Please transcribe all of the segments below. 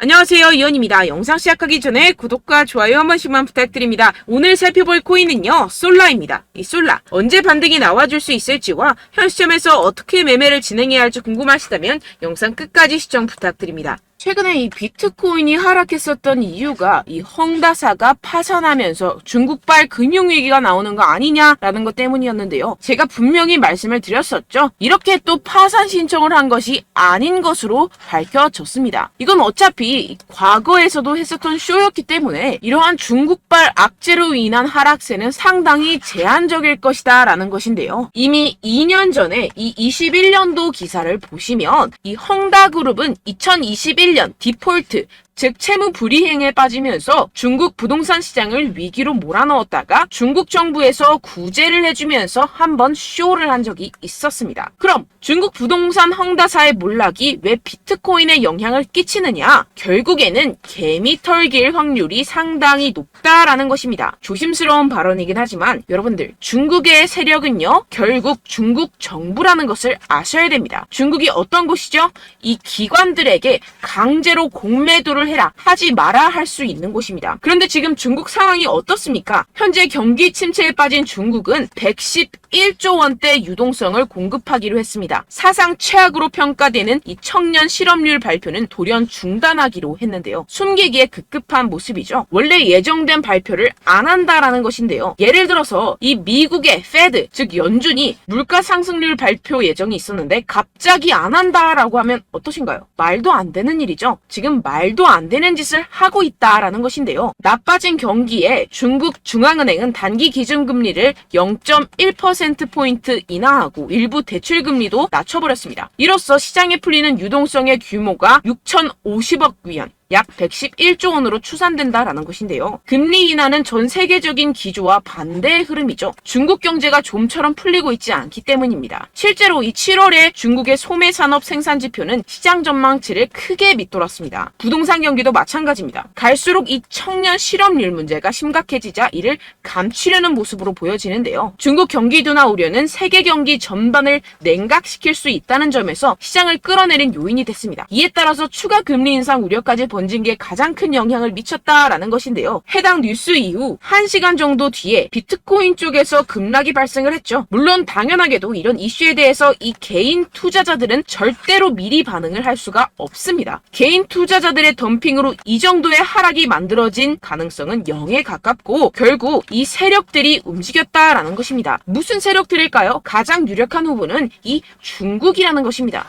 안녕하세요, 이현입니다. 영상 시작하기 전에 구독과 좋아요 한 번씩만 부탁드립니다. 오늘 살펴볼 코인은요, 솔라입니다. 이 솔라 언제 반등이 나와줄 수 있을지와 현 시점에서 어떻게 매매를 진행해야 할지 궁금하시다면 영상 끝까지 시청 부탁드립니다. 최근에 이 비트코인이 하락했었던 이유가 이 헝다사가 파산하면서 중국발 금융위기가 나오는 거 아니냐라는 것 때문이었는데요. 제가 분명히 말씀을 드렸었죠. 이렇게 또 파산 신청을 한 것이 아닌 것으로 밝혀졌습니다. 이건 어차피 과거에서도 했었던 쇼였기 때문에 이러한 중국발 악재로 인한 하락세는 상당히 제한적일 것이다 라는 것인데요. 이미 2년 전에 이 21년도 기사를 보시면 이 헝다그룹은 2021년 디폴트, 즉 채무 불이행에 빠지면서 중국 부동산 시장을 위기로 몰아넣었다가 중국 정부에서 구제를 해주면서 한번 쇼를 한 적이 있었습니다. 그럼 중국 부동산 헝다사의 몰락이 왜 비트코인에 영향을 끼치느냐? 결국에는 개미 털길 확률이 상당히 높다라는 것입니다. 조심스러운 발언이긴 하지만 여러분들, 중국의 세력은요, 결국 중국 정부라는 것을 아셔야 됩니다. 중국이 어떤 곳이죠? 이 기관들에게 강제로 공매도를 해라, 하지 마라 할 수 있는 곳입니다. 그런데 지금 중국 상황이 어떻습니까? 현재 경기 침체에 빠진 중국은 111조 원대 유동성을 공급하기로 했습니다. 사상 최악으로 평가되는 이 청년 실업률 발표는 돌연 중단하기로 했는데요. 숨기기에 급급한 모습이죠. 원래 예정된 발표를 안 한다라는 것인데요. 예를 들어서 이 미국의 페드, 즉 연준이 물가 상승률 발표 예정이 있었는데 갑자기 안 한다라고 하면 어떠신가요? 말도 안 되는 일이죠. 지금 말도 안 되는 짓을 하고 있다라는 것인데요. 나빠진 경기에 중국 중앙은행은 단기 기준금리를 0.1%포인트 인하하고 일부 대출금리도 낮춰버렸습니다. 이로써 시장에 풀리는 유동성의 규모가 6,050억 위안, 약 111조 원으로 추산된다라는 것인데요. 금리 인하는 전 세계적인 기조와 반대의 흐름이죠. 중국 경제가 좀처럼 풀리고 있지 않기 때문입니다. 실제로 이 7월에 중국의 소매 산업 생산 지표는 시장 전망치를 크게 밑돌았습니다. 부동산 경기도 마찬가지입니다. 갈수록 이 청년 실업률 문제가 심각해지자 이를 감추려는 모습으로 보여지는데요. 중국 경기 둔화 우려는 세계 경기 전반을 냉각시킬 수 있다는 점에서 시장을 끌어내린 요인이 됐습니다. 이에 따라서 추가 금리 인상 우려까지 번진 게 가장 큰 영향을 미쳤다라는 것인데요. 해당 뉴스 이후 1시간 정도 뒤에 비트코인 쪽에서 급락이 발생을 했죠. 물론 당연하게도 이런 이슈에 대해서 이 개인 투자자들은 절대로 미리 반응을 할 수가 없습니다. 개인 투자자들의 덤핑으로 이 정도의 하락이 만들어진 가능성은 0에 가깝고 결국 이 세력들이 움직였다라는 것입니다. 무슨 세력들일까요? 가장 유력한 후보는 이 중국이라는 것입니다.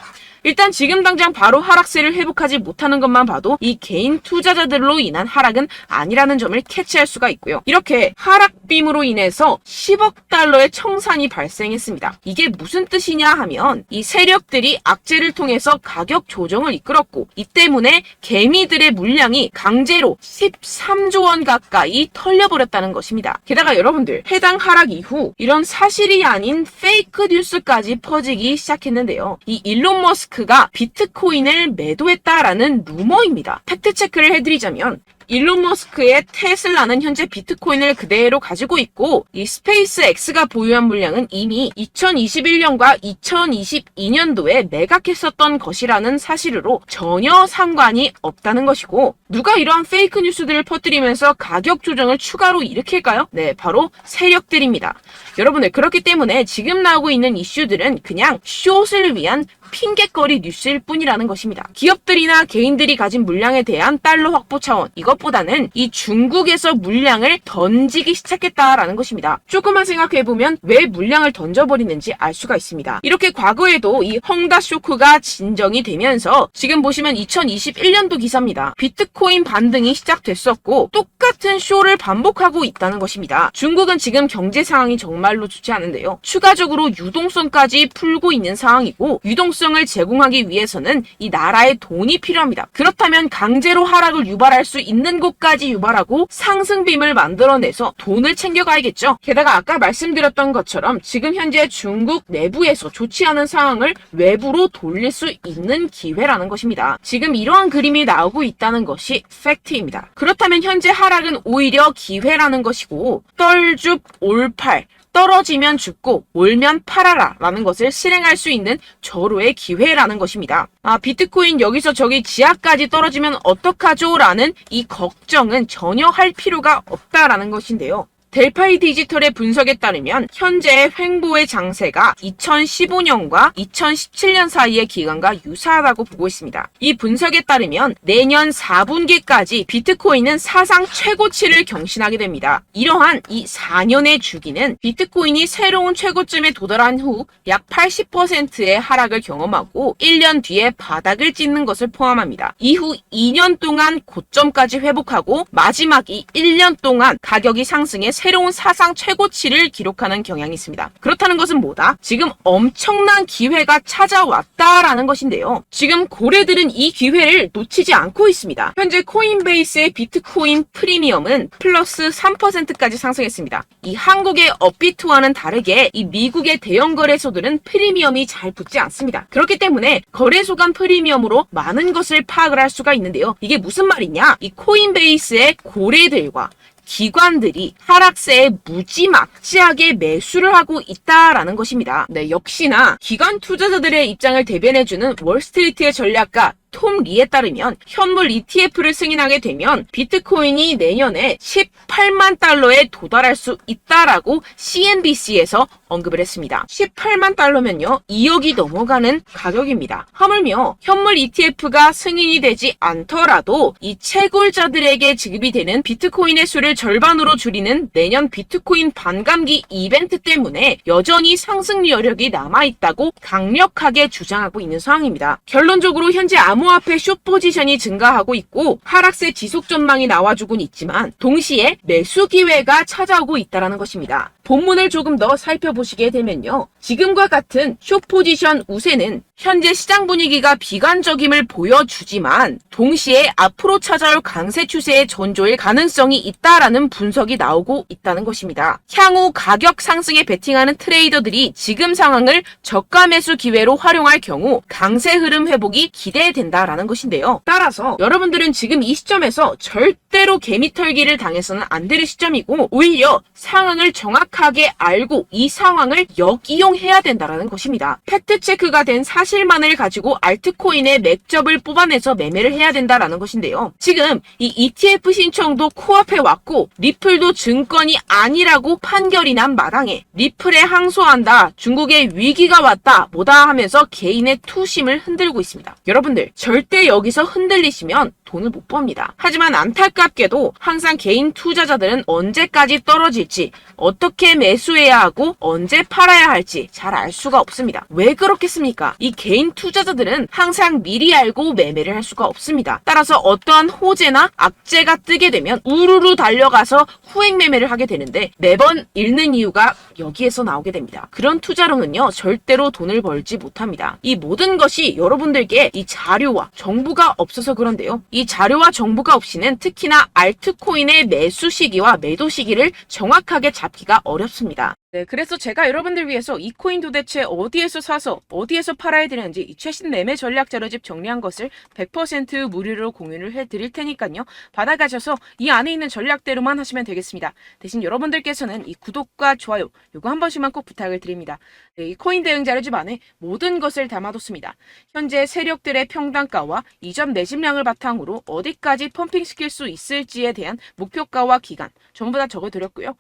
일단 지금 당장 바로 하락세를 회복하지 못하는 것만 봐도 이 개인 투자자들로 인한 하락은 아니라는 점을 캐치할 수가 있고요. 이렇게 하락빔으로 인해서 10억 달러의 청산이 발생했습니다. 이게 무슨 뜻이냐 하면 이 세력들이 악재를 통해서 가격 조정을 이끌었고 이 때문에 개미들의 물량이 강제로 13조 원 가까이 털려버렸다는 것입니다. 게다가 여러분들, 해당 하락 이후 이런 사실이 아닌 페이크 뉴스까지 퍼지기 시작했는데요. 이 일론 머스크가 비트코인을 매도했다라는 루머입니다. 팩트체크를 해드리자면 일론 머스크의 테슬라는 현재 비트코인을 그대로 가지고 있고 이 스페이스X가 보유한 물량은 이미 2021년과 2022년도에 매각했었던 것이라는 사실로 전혀 상관이 없다는 것이고, 누가 이러한 페이크 뉴스들을 퍼뜨리면서 가격 조정을 추가로 일으킬까요? 네, 바로 세력들입니다. 여러분들, 그렇기 때문에 지금 나오고 있는 이슈들은 그냥 숏을 위한 핑계거리 뉴스일 뿐이라는 것입니다. 기업들이나 개인들이 가진 물량에 대한 달러 확보 차원, 이것보다는 이 중국에서 물량을 던지기 시작했다라는 것입니다. 조금만 생각해보면 왜 물량을 던져버리는지 알 수가 있습니다. 이렇게 과거에도 이 헝다 쇼크가 진정이 되면서 지금 보시면 2021년도 기사입니다. 비트코인 반등이 시작됐었고 똑같은 쇼를 반복하고 있다는 것입니다. 중국은 지금 경제 상황이 정말로 좋지 않은데요. 추가적으로 유동성까지 풀고 있는 상황이고, 유동성을 제공하기 위해서는 이 나라의 돈이 필요합니다. 그렇다면 강제로 하락을 유발할 수 있는 곳까지 유발하고 상승빔을 만들어내서 돈을 챙겨가야겠죠. 게다가 아까 말씀드렸던 것처럼 지금 현재 중국 내부에서 좋지 않은 상황을 외부로 돌릴 수 있는 기회라는 것입니다. 지금 이러한 그림이 나오고 있다는 것이 팩트입니다. 그렇다면 현재 하락은 오히려 기회라는 것이고, 떨줍 올팔, 떨어지면 죽고 올면 팔아라 라는 것을 실행할 수 있는 절호의 기회라는 것입니다. 비트코인 여기서 저기 지하까지 떨어지면 어떡하죠? 라는 이 걱정은 전혀 할 필요가 없다라는 것인데요. 델파이 디지털의 분석에 따르면 현재의 횡보의 장세가 2015년과 2017년 사이의 기간과 유사하다고 보고 있습니다. 이 분석에 따르면 내년 4분기까지 비트코인은 사상 최고치를 경신하게 됩니다. 이러한 이 4년의 주기는 비트코인이 새로운 최고점에 도달한 후 약 80%의 하락을 경험하고 1년 뒤에 바닥을 찍는 것을 포함합니다. 이후 2년 동안 고점까지 회복하고 마지막 이 1년 동안 가격이 상승해 새로운 사상 최고치를 기록하는 경향이 있습니다. 그렇다는 것은 뭐다? 지금 엄청난 기회가 찾아왔다라는 것인데요. 지금 고래들은 이 기회를 놓치지 않고 있습니다. 현재 코인베이스의 비트코인 프리미엄은 플러스 3%까지 상승했습니다. 이 한국의 업비트와는 다르게 이 미국의 대형 거래소들은 프리미엄이 잘 붙지 않습니다. 그렇기 때문에 거래소 간 프리미엄으로 많은 것을 파악을 할 수가 있는데요. 이게 무슨 말이냐? 이 코인베이스의 고래들과 기관들이 하락세에 무지막지하게 매수를 하고 있다라는 것입니다. 네, 역시나 기관 투자자들의 입장을 대변해주는 월스트리트의 전략가 톰 리에 따르면 현물 ETF를 승인하게 되면 비트코인이 내년에 18만 달러에 도달할 수 있다라고 CNBC에서 언급을 했습니다. 18만 달러면요 2억이 넘어가는 가격입니다. 하물며 현물 ETF가 승인이 되지 않더라도 이 채굴자들에게 지급이 되는 비트코인의 수를 절반으로 줄이는 내년 비트코인 반감기 이벤트 때문에 여전히 상승 여력이 남아있다고 강력하게 주장하고 있는 상황입니다. 결론적으로 현재 암호화폐 숏 포지션이 증가하고 있고 하락세 지속 전망이 나와주곤 있지만 동시에 매수 기회가 찾아오고 있다는 것입니다. 본문을 조금 더 살펴보시게 되면요. 지금과 같은 숏 포지션 우세는 현재 시장 분위기가 비관적임을 보여주지만 동시에 앞으로 찾아올 강세 추세의 전조일 가능성이 있다라는 분석이 나오고 있다는 것입니다. 향후 가격 상승에 베팅하는 트레이더들이 지금 상황을 저가 매수 기회로 활용할 경우 강세 흐름 회복이 기대된다라는 것인데요. 따라서 여러분들은 지금 이 시점에서 절대로 개미털기를 당해서는 안 될 시점이고 오히려 상황을 정확하게 알고 이 상황을 역이용해야 된다라는 것입니다. 팩트체크가 된 사실만을 가지고 알트코인의 맥접을 뽑아내서 매매를 해야 된다라는 것인데요. 지금 이 ETF 신청도 코앞에 왔고 리플도 증권이 아니라고 판결이 난 마당에 리플에 항소한다, 중국의 위기가 왔다 뭐다 하면서 개인의 투심을 흔들고 있습니다. 여러분들 절대 여기서 흔들리시면 돈을 못 법니다. 하지만 안타깝게도 항상 개인 투자자들은 언제까지 떨어질지, 어떻게 매수해야 하고 언제 팔아야 할지 잘 알 수가 없습니다. 왜 그렇겠습니까? 이 개인 투자자들은 항상 미리 알고 매매를 할 수가 없습니다. 따라서 어떠한 호재나 악재가 뜨게 되면 우르르 달려가서 후행 매매를 하게 되는데 매번 잃는 이유가 여기에서 나오게 됩니다. 그런 투자로는요 절대로 돈을 벌지 못합니다. 이 모든 것이 여러분들께 이 자료와 정보가 없어서 그런데요. 이 자료와 정보가 없이는 특히나 알트코인의 매수 시기와 매도 시기를 정확하게 잡기가 어렵습니다. 네, 그래서 제가 여러분들 위해서 이 코인 도대체 어디에서 사서 어디에서 팔아야 되는지 이 최신 매매 전략 자료집 정리한 것을 100% 무료로 공유를 해드릴 테니까요. 받아가셔서 이 안에 있는 전략대로만 하시면 되겠습니다. 대신 여러분들께서는 이 구독과 좋아요 요거 한 번씩만 꼭 부탁을 드립니다. 네, 이 코인 대응 자료집 안에 모든 것을 담아뒀습니다. 현재 세력들의 평단가와 이점 내집량을 바탕으로 어디까지 펌핑시킬 수 있을지에 대한 목표가와 기간 전부 다 적어드렸고요.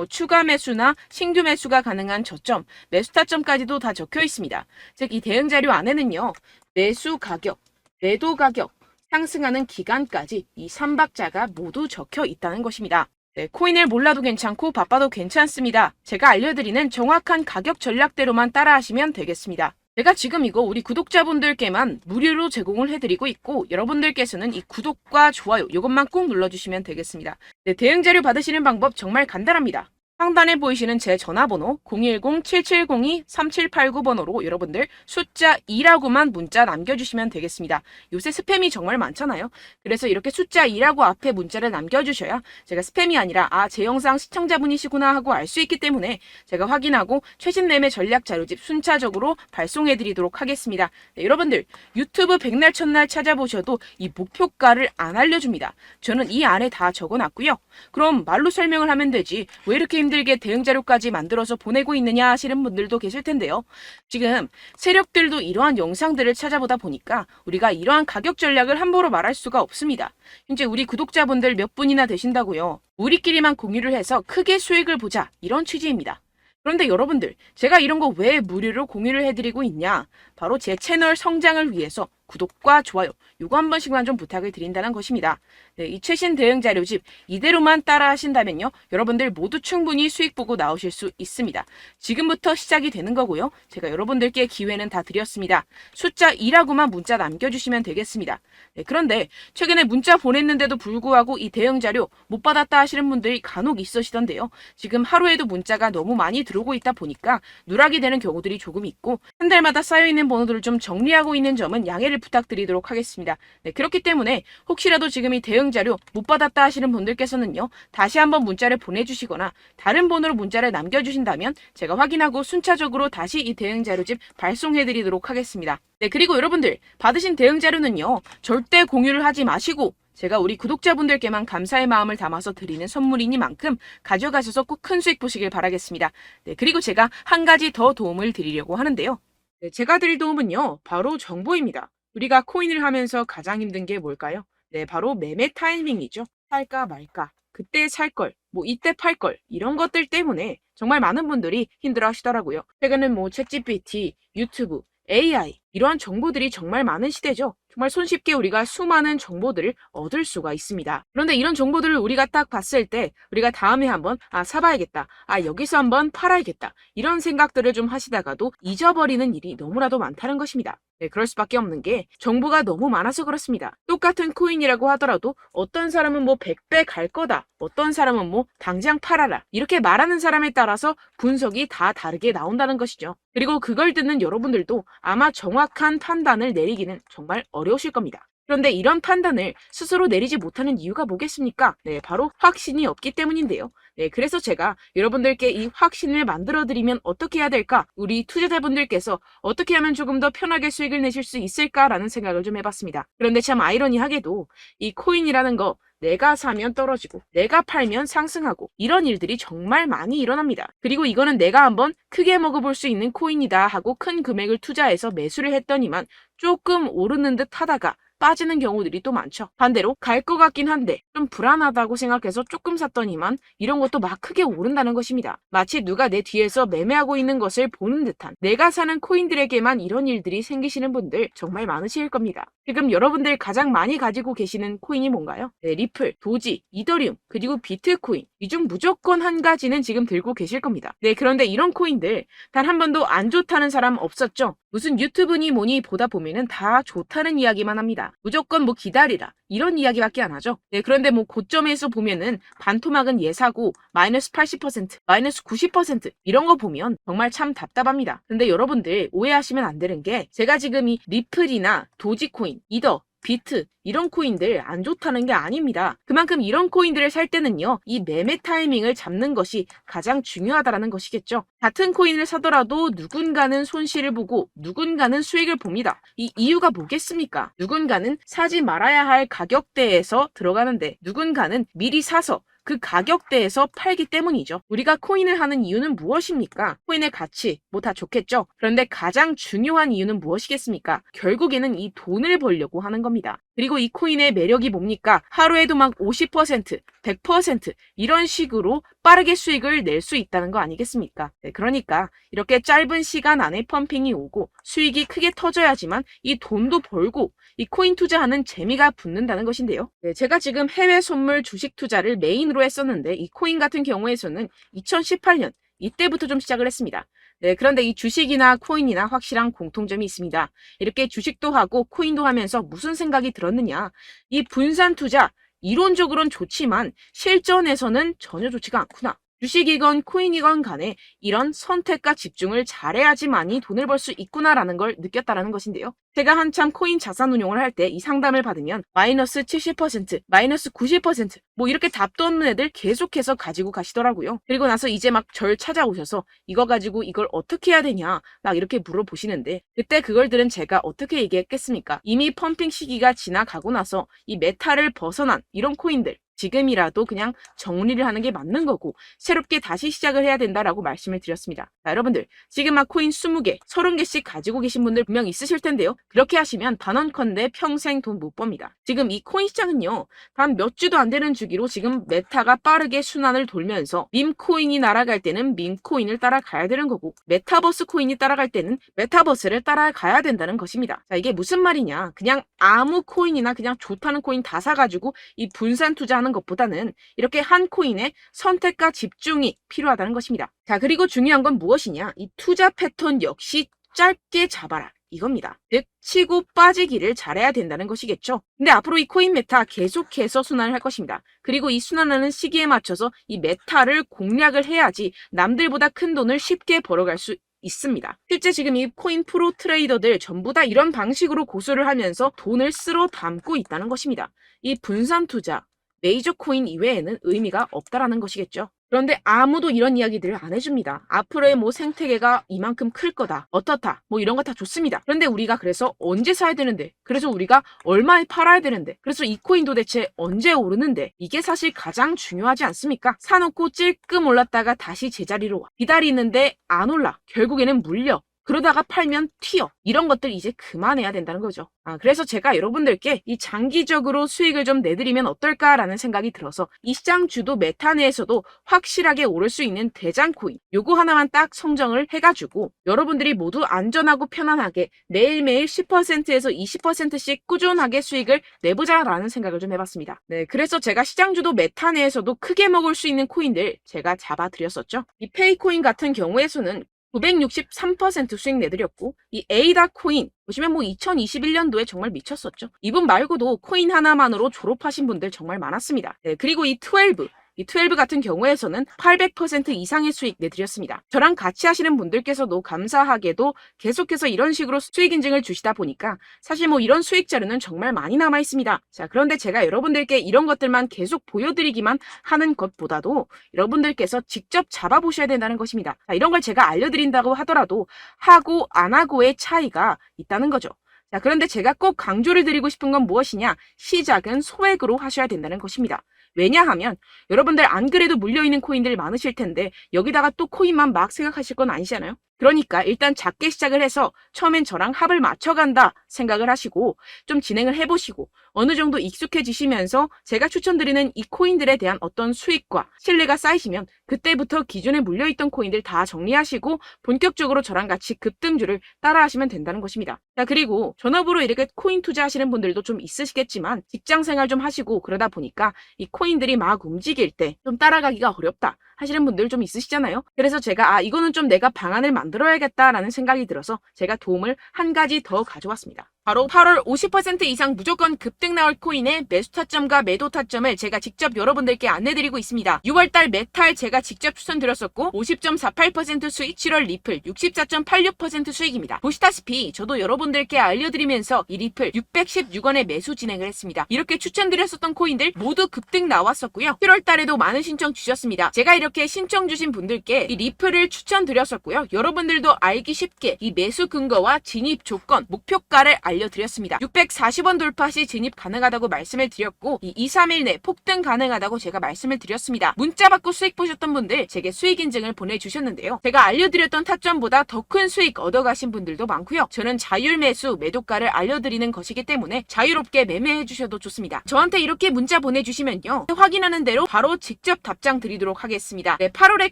추가 매수나 신규 매수가 가능한 저점, 매수 타점까지도 다 적혀 있습니다. 즉 이 대응 자료 안에는요. 매수 가격, 매도 가격, 상승하는 기간까지 이 3박자가 모두 적혀 있다는 것입니다. 네, 코인을 몰라도 괜찮고 바빠도 괜찮습니다. 제가 알려드리는 정확한 가격 전략대로만 따라하시면 되겠습니다. 제가 지금 이거 우리 구독자분들께만 무료로 제공을 해드리고 있고 여러분들께서는 이 구독과 좋아요 이것만 꼭 눌러주시면 되겠습니다. 네, 대응 자료 받으시는 방법 정말 간단합니다. 상단에 보이시는 제 전화번호 010-7702-3789번호로 여러분들 숫자 2라고만 문자 남겨주시면 되겠습니다. 요새 스팸이 정말 많잖아요. 그래서 이렇게 숫자 2라고 앞에 문자를 남겨주셔야 제가 스팸이 아니라 제 영상 시청자분이시구나 하고 알 수 있기 때문에 제가 확인하고 최신 매매 전략 자료집 순차적으로 발송해드리도록 하겠습니다. 네, 여러분들 유튜브 백날 첫날 찾아보셔도 이 목표가를 안 알려줍니다. 저는 이 안에 다 적어놨고요. 그럼 말로 설명을 하면 되지 왜 이렇게 힘들게 대응 자료까지 만들어서 보내고 있느냐 하시는 분들도 계실 텐데요. 지금 세력들도 이러한 영상들을 찾아보다 보니까 우리가 이러한 가격 전략을 함부로 말할 수가 없습니다. 현재 우리 구독자분들 몇 분이나 되신다고요. 우리끼리만 공유를 해서 크게 수익을 보자, 이런 취지입니다. 그런데 여러분들, 제가 이런 거 왜 무료로 공유를 해드리고 있냐? 바로 제 채널 성장을 위해서 구독과 좋아요, 요거 한 번씩만 좀 부탁을 드린다는 것입니다. 네, 이 최신 대응 자료집 이대로만 따라 하신다면요, 여러분들 모두 충분히 수익 보고 나오실 수 있습니다. 지금부터 시작이 되는 거고요. 제가 여러분들께 기회는 다 드렸습니다. 숫자 2라고만 문자 남겨주시면 되겠습니다. 네, 그런데 최근에 문자 보냈는데도 불구하고 이 대응 자료 못 받았다 하시는 분들이 간혹 있으시던데요. 지금 하루에도 문자가 너무 많이 들어오고 있다 보니까 누락이 되는 경우들이 조금 있고, 한 달마다 쌓여있는 번호들을 좀 정리하고 있는 점은 양해를 부탁드리도록 하겠습니다. 네, 그렇기 때문에 혹시라도 지금 이 대응 자료 못 받았다 하시는 분들께서는요, 다시 한번 문자를 보내주시거나 다른 번호로 문자를 남겨주신다면 제가 확인하고 순차적으로 다시 이 대응 자료집 발송해드리도록 하겠습니다. 네, 그리고 여러분들 받으신 대응 자료는요, 절대 공유를 하지 마시고 제가 우리 구독자분들께만 감사의 마음을 담아서 드리는 선물이니만큼 가져가셔서 꼭 큰 수익 보시길 바라겠습니다. 네, 그리고 제가 한 가지 더 도움을 드리려고 하는데요. 네, 제가 드릴 도움은요, 바로 정보입니다. 우리가 코인을 하면서 가장 힘든 게 뭘까요? 네, 바로 매매 타이밍이죠. 살까 말까, 그때 살 걸, 뭐 이때 팔 걸, 이런 것들 때문에 정말 많은 분들이 힘들어 하시더라고요. 최근은 뭐 챗GPT, 유튜브, AI, 이러한 정보들이 정말 많은 시대죠. 정말 손쉽게 우리가 수많은 정보들을 얻을 수가 있습니다. 그런데 이런 정보들을 우리가 딱 봤을 때 우리가 다음에 한번 사봐야겠다, 여기서 한번 팔아야겠다, 이런 생각들을 좀 하시다가도 잊어버리는 일이 너무나도 많다는 것입니다. 네, 그럴 수밖에 없는 게 정보가 너무 많아서 그렇습니다. 똑같은 코인이라고 하더라도 어떤 사람은 뭐 100배 갈 거다, 어떤 사람은 뭐 당장 팔아라, 이렇게 말하는 사람에 따라서 분석이 다 다르게 나온다는 것이죠. 그리고 그걸 듣는 여러분들도 아마 정확한 판단을 내리기는 정말 어려우실 겁니다. 그런데 이런 판단을 스스로 내리지 못하는 이유가 뭐겠습니까? 네, 바로 확신이 없기 때문인데요. 네, 그래서 제가 여러분들께 이 확신을 만들어드리면 어떻게 해야 될까? 우리 투자자분들께서 어떻게 하면 조금 더 편하게 수익을 내실 수 있을까라는 생각을 좀 해봤습니다. 그런데 참 아이러니하게도 이 코인이라는 거, 내가 사면 떨어지고 내가 팔면 상승하고, 이런 일들이 정말 많이 일어납니다. 그리고 이거는 내가 한번 크게 먹어볼 수 있는 코인이다 하고 큰 금액을 투자해서 매수를 했더니만 조금 오르는 듯 하다가 빠지는 경우들이 또 많죠. 반대로 갈 것 같긴 한데 좀 불안하다고 생각해서 조금 샀더니만 이런 것도 막 크게 오른다는 것입니다. 마치 누가 내 뒤에서 매매하고 있는 것을 보는 듯한, 내가 사는 코인들에게만 이런 일들이 생기시는 분들 정말 많으실 겁니다. 지금 여러분들 가장 많이 가지고 계시는 코인이 뭔가요? 네, 리플, 도지, 이더리움, 그리고 비트코인, 이 중 무조건 한 가지는 지금 들고 계실 겁니다. 네, 그런데 이런 코인들 단 한 번도 안 좋다는 사람 없었죠? 무슨 유튜브니 뭐니 보다 보면은 다 좋다는 이야기만 합니다. 무조건 뭐 기다리라, 이런 이야기밖에 안 하죠. 네, 그런데 뭐 고점에서 보면은 반토막은 예사고 마이너스 80%, 마이너스 90% 이런 거 보면 정말 참 답답합니다. 근데 여러분들 오해하시면 안 되는 게, 제가 지금 이 리플이나 도지코인, 이더, 비트, 이런 코인들 안 좋다는 게 아닙니다. 그만큼 이런 코인들을 살 때는요, 이 매매 타이밍을 잡는 것이 가장 중요하다는 것이겠죠. 같은 코인을 사더라도 누군가는 손실을 보고 누군가는 수익을 봅니다. 이 이유가 뭐겠습니까? 누군가는 사지 말아야 할 가격대에서 들어가는데 누군가는 미리 사서 그 가격대에서 팔기 때문이죠. 우리가 코인을 하는 이유는 무엇입니까? 코인의 가치, 뭐 다 좋겠죠. 그런데 가장 중요한 이유는 무엇이겠습니까? 결국에는 이 돈을 벌려고 하는 겁니다. 그리고 이 코인의 매력이 뭡니까? 하루에도 막 50%, 100% 이런 식으로 빠르게 수익을 낼 수 있다는 거 아니겠습니까? 네, 그러니까 이렇게 짧은 시간 안에 펌핑이 오고 수익이 크게 터져야지만 이 돈도 벌고 이 코인 투자하는 재미가 붙는다는 것인데요. 네, 제가 지금 해외 선물 주식 투자를 메인으로 했었는데 이 코인 같은 경우에서는 2018년 이때부터 좀 시작을 했습니다. 네, 그런데 이 주식이나 코인이나 확실한 공통점이 있습니다. 이렇게 주식도 하고 코인도 하면서 무슨 생각이 들었느냐? 이 분산 투자, 이론적으로는 좋지만 실전에서는 전혀 좋지가 않구나. 주식이건 코인이건 간에 이런 선택과 집중을 잘해야지만이 돈을 벌 수 있구나라는 걸 느꼈다라는 것인데요. 제가 한참 코인 자산 운용을 할 때 이 상담을 받으면 마이너스 70%, 마이너스 90% 뭐 이렇게 답도 없는 애들 계속해서 가지고 가시더라고요. 그리고 나서 이제 막 절 찾아오셔서 이거 가지고 이걸 어떻게 해야 되냐 막 이렇게 물어보시는데, 그때 그걸 들은 제가 어떻게 얘기했겠습니까? 이미 펌핑 시기가 지나가고 나서 이 메타를 벗어난 이런 코인들, 지금이라도 그냥 정리를 하는 게 맞는 거고 새롭게 다시 시작을 해야 된다라고 말씀을 드렸습니다. 자, 여러분들 지금 막 코인 20개, 30개씩 가지고 계신 분들 분명 있으실 텐데요. 그렇게 하시면 단언컨대 평생 돈 못 법니다. 지금 이 코인 시장은요. 단 몇 주도 안 되는 주기로 지금 메타가 빠르게 순환을 돌면서 밈코인이 날아갈 때는 밈코인을 따라가야 되는 거고 메타버스 코인이 따라갈 때는 메타버스를 따라가야 된다는 것입니다. 자, 이게 무슨 말이냐. 그냥 아무 코인이나 그냥 좋다는 코인 다 사가지고 이 분산 투자하는 것보다는 이렇게 한 코인에 선택과 집중이 필요하다는 것입니다. 자, 그리고 중요한 건 무엇이냐. 이 투자 패턴 역시 짧게 잡아라. 이겁니다. 즉 치고 빠지기를 잘해야 된다는 것이겠죠. 근데 앞으로 이 코인 메타 계속해서 순환을 할 것입니다. 그리고 이 순환하는 시기에 맞춰서 이 메타를 공략을 해야지 남들보다 큰 돈을 쉽게 벌어갈 수 있습니다. 실제 지금 이 코인 프로 트레이더들 전부 다 이런 방식으로 고수를 하면서 돈을 쓸어 담고 있다는 것입니다. 이 분산 투자, 메이저 코인 이외에는 의미가 없다라는 것이겠죠. 그런데 아무도 이런 이야기들을 안 해줍니다. 앞으로의 뭐 생태계가 이만큼 클 거다. 어떻다. 뭐 이런 거 다 좋습니다. 그런데 우리가 그래서 언제 사야 되는데? 그래서 우리가 얼마에 팔아야 되는데? 그래서 이 코인 도대체 언제 오르는데? 이게 사실 가장 중요하지 않습니까? 사놓고 찔끔 올랐다가 다시 제자리로 와. 기다리는데 안 올라. 결국에는 물려. 그러다가 팔면 튀어. 이런 것들 이제 그만해야 된다는 거죠. 그래서 제가 여러분들께 이 장기적으로 수익을 좀 내드리면 어떨까라는 생각이 들어서 이 시장 주도 메타 내에서도 확실하게 오를 수 있는 대장 코인 요거 하나만 딱 선정을 해가지고 여러분들이 모두 안전하고 편안하게 매일매일 10%에서 20%씩 꾸준하게 수익을 내보자라는 생각을 좀 해봤습니다. 네, 그래서 제가 시장 주도 메타 내에서도 크게 먹을 수 있는 코인들 제가 잡아드렸었죠. 이 페이코인 같은 경우에서는 963% 수익 내드렸고 이 에이다 코인 보시면 뭐 2021년도에 정말 미쳤었죠. 이분 말고도 코인 하나만으로 졸업하신 분들 정말 많았습니다. 네, 그리고 이 12 같은 경우에서는 800% 이상의 수익 내드렸습니다. 저랑 같이 하시는 분들께서도 감사하게도 계속해서 이런 식으로 수익 인증을 주시다 보니까 사실 뭐 이런 수익 자료는 정말 많이 남아 있습니다. 자, 그런데 제가 여러분들께 이런 것들만 계속 보여드리기만 하는 것보다도 여러분들께서 직접 잡아보셔야 된다는 것입니다. 자, 이런 걸 제가 알려드린다고 하더라도 하고 안 하고의 차이가 있다는 거죠. 자, 그런데 제가 꼭 강조를 드리고 싶은 건 무엇이냐? 시작은 소액으로 하셔야 된다는 것입니다. 왜냐하면 여러분들 안 그래도 물려있는 코인들 많으실 텐데 여기다가 또 코인만 막 생각하실 건 아니잖아요. 그러니까 일단 작게 시작을 해서 처음엔 저랑 합을 맞춰간다 생각을 하시고 좀 진행을 해보시고 어느 정도 익숙해지시면서 제가 추천드리는 이 코인들에 대한 어떤 수익과 신뢰가 쌓이시면 그때부터 기존에 물려있던 코인들 다 정리하시고 본격적으로 저랑 같이 급등주를 따라하시면 된다는 것입니다. 자, 그리고 전업으로 이렇게 코인 투자하시는 분들도 좀 있으시겠지만 직장생활 좀 하시고 그러다 보니까 이 코인들이 막 움직일 때 좀 따라가기가 어렵다 하시는 분들 좀 있으시잖아요. 그래서 제가 이거는 좀 내가 방안을 만들어야겠다라는 생각이 들어서 제가 도움을 한 가지 더 가져왔습니다. 바로 8월 50% 이상 무조건 급등 나올 코인의 매수 타점과 매도 타점을 제가 직접 여러분들께 안내드리고 있습니다. 6월달 메탈 제가 직접 추천드렸었고 50.48% 수익, 7월 리플 64.86% 수익입니다. 보시다시피 저도 여러분들께 알려드리면서 이 리플 616원에 매수 진행을 했습니다. 이렇게 추천드렸었던 코인들 모두 급등 나왔었고요. 7월달에도 많은 신청 주셨습니다. 제가 이렇게 신청 주신 분들께 이 리플을 추천드렸었고요. 여러분들도 알기 쉽게 이 매수 근거와 진입 조건, 목표가를 알려드렸습니다. 640원 돌파 시 진입 가능하다고 말씀을 드렸고 이 2, 3일 내 폭등 가능하다고 제가 말씀을 드렸습니다. 문자 받고 수익 보셨던 분들 제게 수익 인증을 보내주셨는데요. 제가 알려드렸던 타점보다 더 큰 수익 얻어가신 분들도 많고요. 저는 자율 매수 매도가를 알려드리는 것이기 때문에 자유롭게 매매해 주셔도 좋습니다. 저한테 이렇게 문자 보내주시면요. 확인하는 대로 바로 직접 답장 드리도록 하겠습니다. 네, 8월의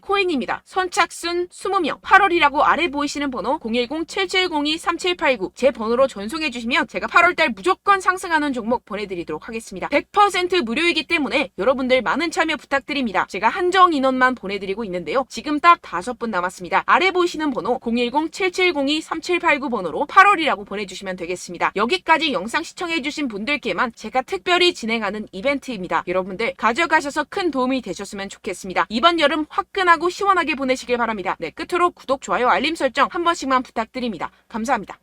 코인입니다. 선착순 20명 8월이라고 아래 보이시는 번호 010-7702-3789 제 번호로 전송해 주시면 제가 8월달 무조건 상승하는 종목 보내드리도록 하겠습니다. 100% 무료이기 때문에 여러분들 많은 참여 부탁드립니다. 제가 한정 인원만 보내드리고 있는데요. 지금 딱 5분 남았습니다. 아래 보이시는 번호 010-7702-3789 번호로 8월이라고 보내주시면 되겠습니다. 여기까지 영상 시청해주신 분들께만 제가 특별히 진행하는 이벤트입니다. 여러분들 가져가셔서 큰 도움이 되셨으면 좋겠습니다. 이번 여름 화끈하고 시원하게 보내시길 바랍니다. 네, 끝으로 구독, 좋아요, 알림 설정 한 번씩만 부탁드립니다. 감사합니다.